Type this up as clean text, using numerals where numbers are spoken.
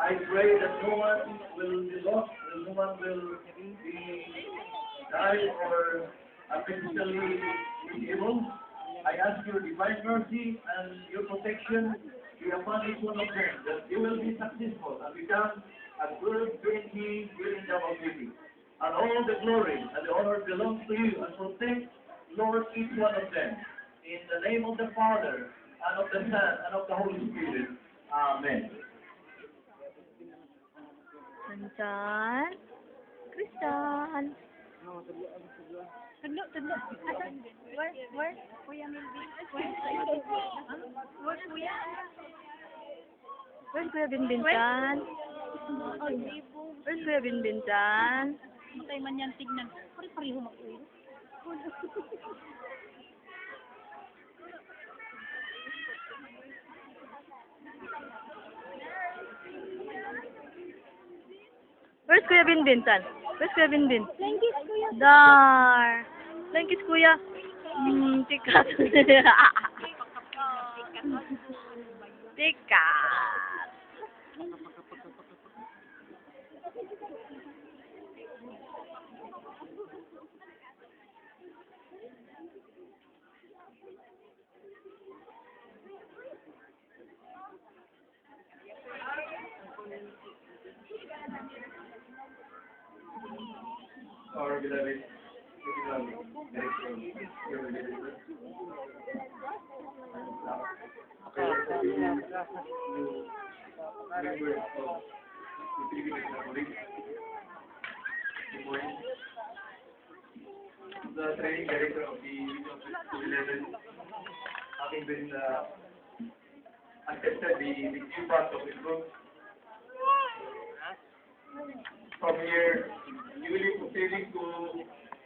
I pray that no one will be lost, and no one will be die or physically disabled. I ask your divine mercy and your protection be upon each one of them, that they will be successful and become a good, great great double beauty. And all the glory and the honor belongs to you, and protect, Lord, each one of them. In the name of the Father, and of the Son, and of the Holy Spirit. Amen. Nandyan. Kristal. Tudlo, tudlo. Asan? Where? Kuya Milby? Where Kuya? Where's Kuya Binbintan? Where's Kuya Binbintan? Matay man yan tignan. Pare-pareho mag-uwi. Where's Kuya Binbintan? Where's Kuya Binbin? Langkis, kuya. Dar. Langkis Kuya. Tikat. Tikat. Our beloved, director, the training director of the Regional 11, having been accepted the key part of the group from here